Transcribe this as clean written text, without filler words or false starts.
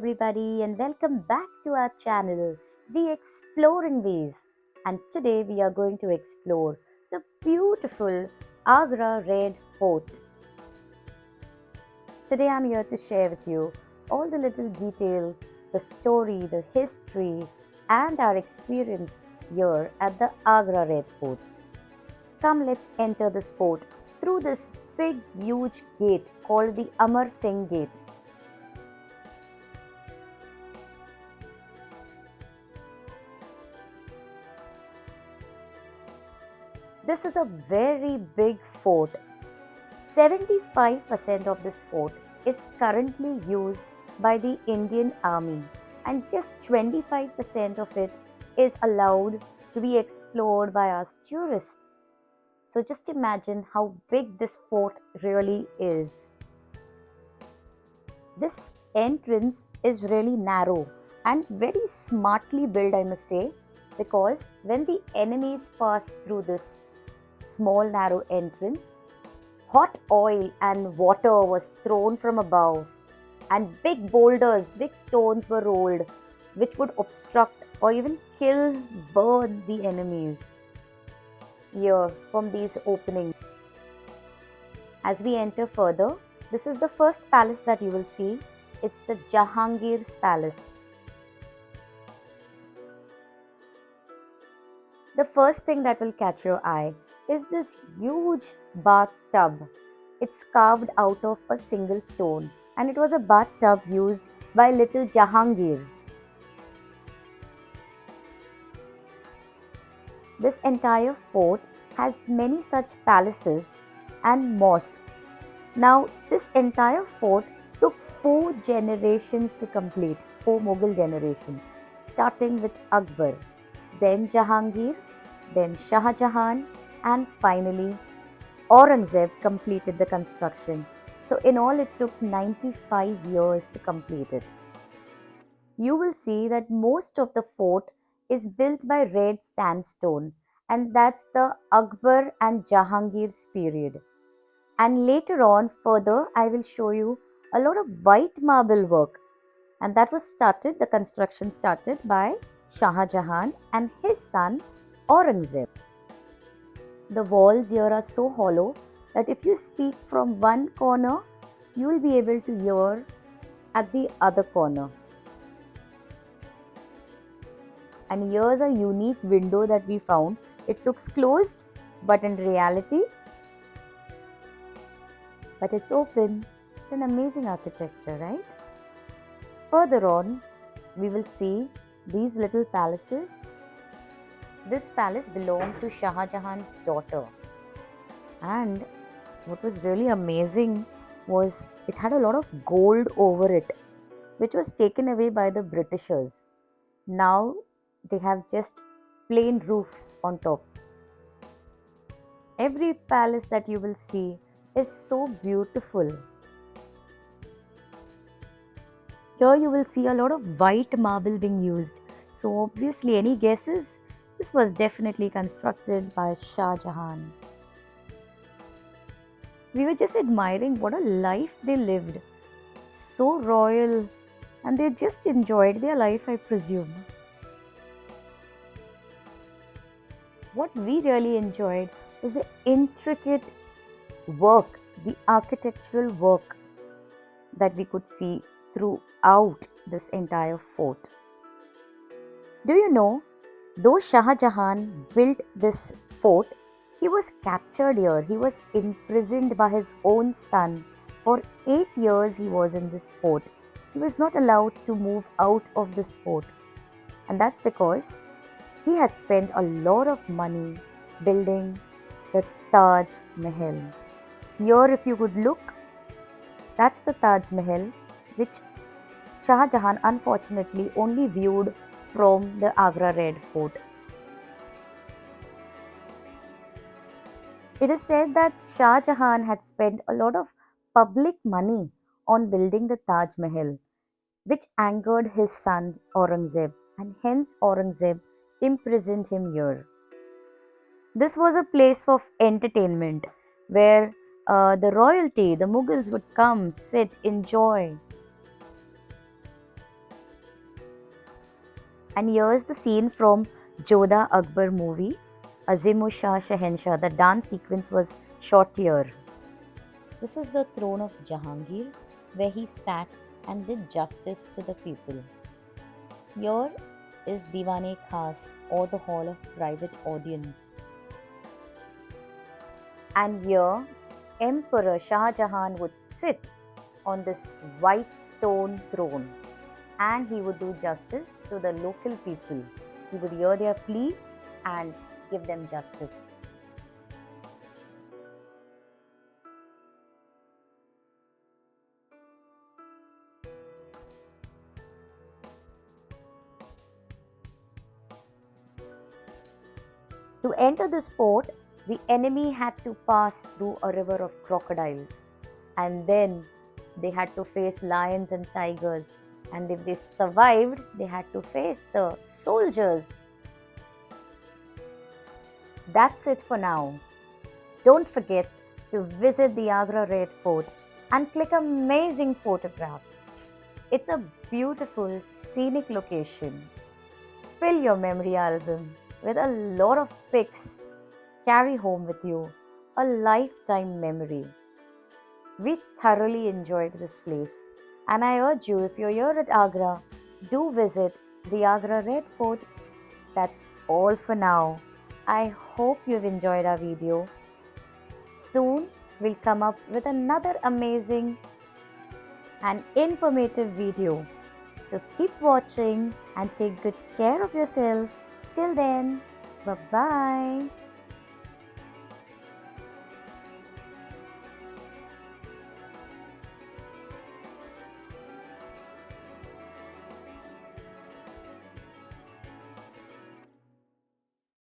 everybody, and welcome back to our channel, The Exploring Ways. And today we are going to explore the beautiful Agra Red Fort. Today I'm here to share with you all the little details, the story, the history, and our experience here at the Agra Red Fort. Come, let's enter this fort through this big, huge gate called the Amar Singh Gate. This is a very big fort. 75% of this fort is currently used by the Indian Army, and just 25% of it is allowed to be explored by us tourists. So just imagine how big this fort really is. This entrance is really narrow and very smartly built, I must say, because when the enemies pass through this small narrow entrance, hot oil and water was thrown from above, and big boulders, big stones were rolled, which would obstruct or even kill, burn the enemies here from these openings. As we enter further, this is the first palace that you will see. It's the Jahangir's palace. The first thing that will catch your eye is this huge bathtub. It's carved out of a single stone, and it was a bathtub used by little Jahangir. This entire fort has many such palaces and mosques. Now, this entire fort took 4 generations to complete, 4 Mughal generations, starting with Akbar, then Jahangir, then Shah Jahan, and finally Aurangzeb completed the construction. So, in all, it took 95 years to complete it. You will see that most of the fort is built by red sandstone, and that's the Akbar and Jahangir's period. And later on, further, I will show you a lot of white marble work, and that was started, the construction started by Shah Jahan and his son Aurangzeb. The walls here are so hollow that if you speak from one corner, you will be able to hear at the other corner. And here's a unique window that we found. It looks closed, but in reality, it's open. It's an amazing architecture, right? Further on, we will see these little palaces. This palace belonged to Shah Jahan's daughter, and what was really amazing was it had a lot of gold over it, which was taken away by the Britishers. Now they have just plain roofs on top. Every palace that you will see is so beautiful. Here you will see a lot of white marble being used. So obviously, any guesses? This was definitely constructed by Shah Jahan. We were just admiring what a life they lived. So royal, and they just enjoyed their life, I presume. What we really enjoyed was the intricate work, the architectural work that we could see throughout this entire fort. Do you know, though Shah Jahan built this fort, he was captured here. He was imprisoned by his own son. For 8 years he was in this fort. He was not allowed to move out of this fort. And that's because he had spent a lot of money building the Taj Mahal. Here, if you could look, that's the Taj Mahal, which Shah Jahan unfortunately only viewed from the Agra Red Fort. It is said that Shah Jahan had spent a lot of public money on building the Taj Mahal, which angered his son Aurangzeb, and hence Aurangzeb imprisoned him here. This was a place of entertainment where the royalty, the Mughals would come, sit, enjoy. And here's the scene from Jodha Akbar movie, Azim Shah Shahenshah. The dance sequence was shot here. This is the throne of Jahangir, where he sat and did justice to the people. Here is Diwane Khas, or the hall of private audience. And here, Emperor Shah Jahan would sit on this white stone throne, and he would do justice to the local people. He would hear their plea and give them justice. To enter this fort, the enemy had to pass through a river of crocodiles, and then they had to face lions and tigers. And if they survived, they had to face the soldiers. That's it for now. Don't forget to visit the Agra Red Fort and click amazing photographs. It's a beautiful, scenic location. Fill your memory album with a lot of pics. Carry home with you a lifetime memory. We thoroughly enjoyed this place, and I urge you, if you're here at Agra, do visit the Agra Red Fort. That's all for now. I hope you've enjoyed our video. Soon we'll come up with another amazing and informative video. So keep watching and take good care of yourself. Till then, bye bye.